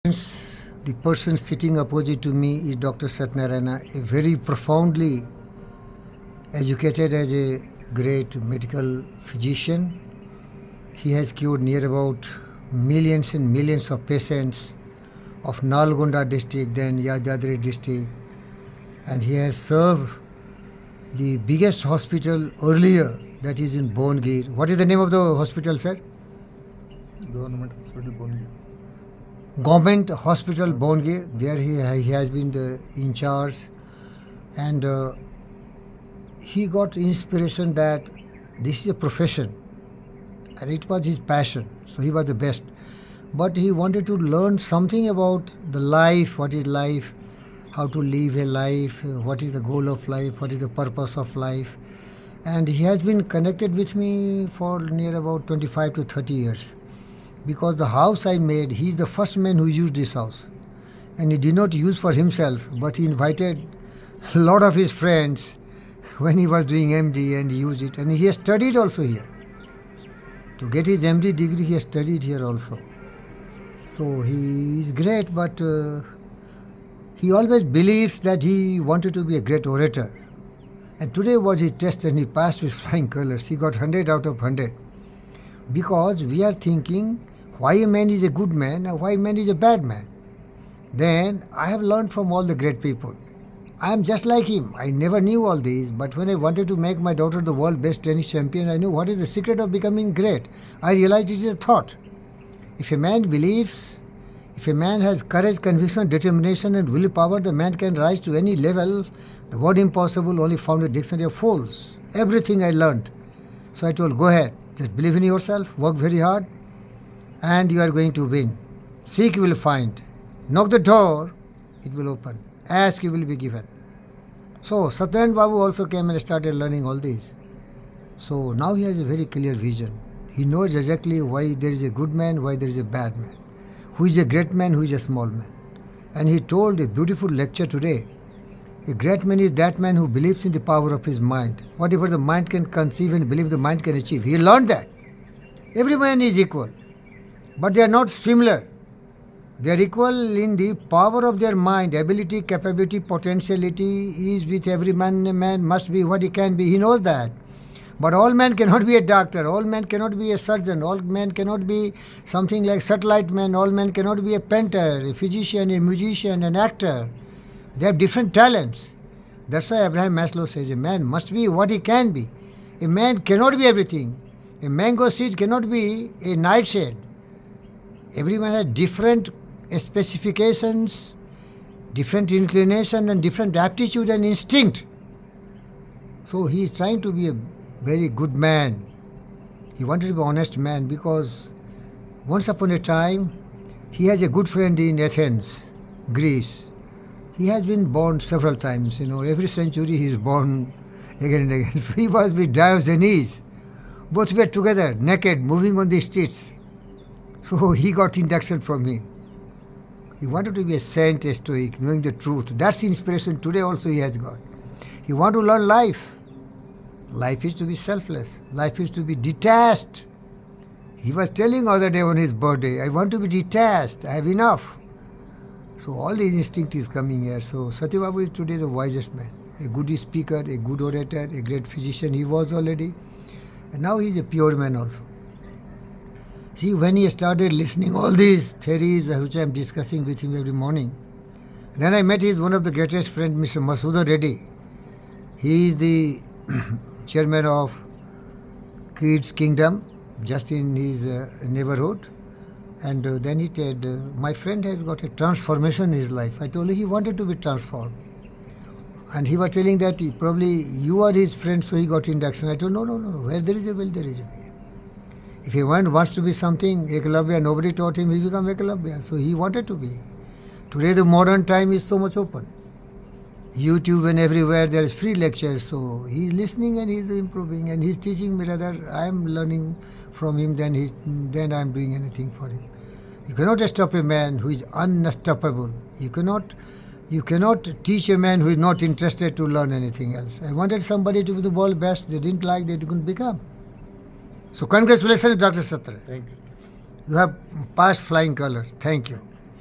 The person sitting opposite to me is Dr. Satyanarayana, a very profoundly educated as a great medical physician. He has cured near about millions and millions of patients of Nalgonda district, then Yadadri district, and he has served the biggest hospital earlier, that is in Bongir. What is the name of the hospital, sir? Government Hospital Bongir. Government Hospital Bongir. There he has been the in charge, and he got inspiration that this is a profession and it was his passion, so he was the best. But he wanted to learn something about the life, what is life, how to live a life, what is the goal of life, what is the purpose of life. And he has been connected with me for near about 25 to 30 years. Because the house I made, he is the first man who used this house. And he did not use for himself, but he invited a lot of his friends when he was doing MD, and he used it. And he has studied also here. To get his MD degree, he has studied here also. So he is great, but he always believes that he wanted to be a great orator. And today was his test and he passed with flying colors. He got 100 out of 100. Because we are thinking why a man is a good man and why a man is a bad man. Then I have learned from all the great people. I am just like him. I never knew all these, but when I wanted to make my daughter the world best tennis champion, I knew what is the secret of becoming great. I realized it is a thought. If a man believes, if a man has courage, conviction, determination and willpower, the man can rise to any level. The word impossible only found in the dictionary of fools. Everything I learned. So I told, go ahead, just believe in yourself, work very hard, and you are going to win. Seek, you will find. Knock the door, it will open. Ask, you will be given. So Satyanarayana Babu also came and started learning all these. So now he has a very clear vision. He knows exactly why there is a good man, why there is a bad man. Who is a great man, who is a small man. And he told a beautiful lecture today. A great man is that man who believes in the power of his mind. Whatever the mind can conceive and believe the mind can achieve. He learned that. Every man is equal. But they are not similar. They are equal in the power of their mind, ability, capability, potentiality is with every man. A man must be what he can be. He knows that. But all men cannot be a doctor. All men cannot be a surgeon. All men cannot be something like satellite man. All men cannot be a painter, a physician, a musician, an actor. They have different talents. That's why Abraham Maslow says a man must be what he can be. A man cannot be everything. A mango seed cannot be a nightshade. Everyone has different specifications, different inclination and different aptitude and instinct. So he is trying to be a very good man. He wanted to be an honest man because once upon a time he has a good friend in Athens, Greece. He has been born several times, every century he is born again and again. So he was with Diogenes. Both were together, naked, moving on the streets. So he got induction from him. He wanted to be a saint, a stoic, knowing the truth. That's the inspiration today also he has got. He wanted to learn life. Life is to be selfless. Life is to be detached. He was telling other day on his birthday, I want to be detached. I have enough. So all the instinct is coming here. So Satya Babu is today the wisest man. A good speaker, a good orator, a great physician he was already. And now he is a pure man also. See, when he started listening all these theories which I am discussing with him every morning, then I met one of the greatest friends, Mr. Masuda Reddy. He is the chairman of Kids Kingdom, just in his neighborhood. And then he said, my friend has got a transformation in his life. I told him he wanted to be transformed. And he was telling that probably you are his friend, so he got induction. I told, no. Where there is a will, there is a way. If he wants to be something, Eklavya, nobody taught him, he became Eklavya. So he wanted to be. Today the modern time is so much open. YouTube and everywhere there is free lectures. So he is listening and he is improving and he is teaching me. Rather, I am learning from him than I am doing anything for him. You cannot stop a man who is unstoppable. You cannot teach a man who is not interested to learn anything else. I wanted somebody to be the world best. They didn't like, they couldn't become. So congratulations, Dr. Satyanarayana. Thank you. You have passed flying colors. Thank you.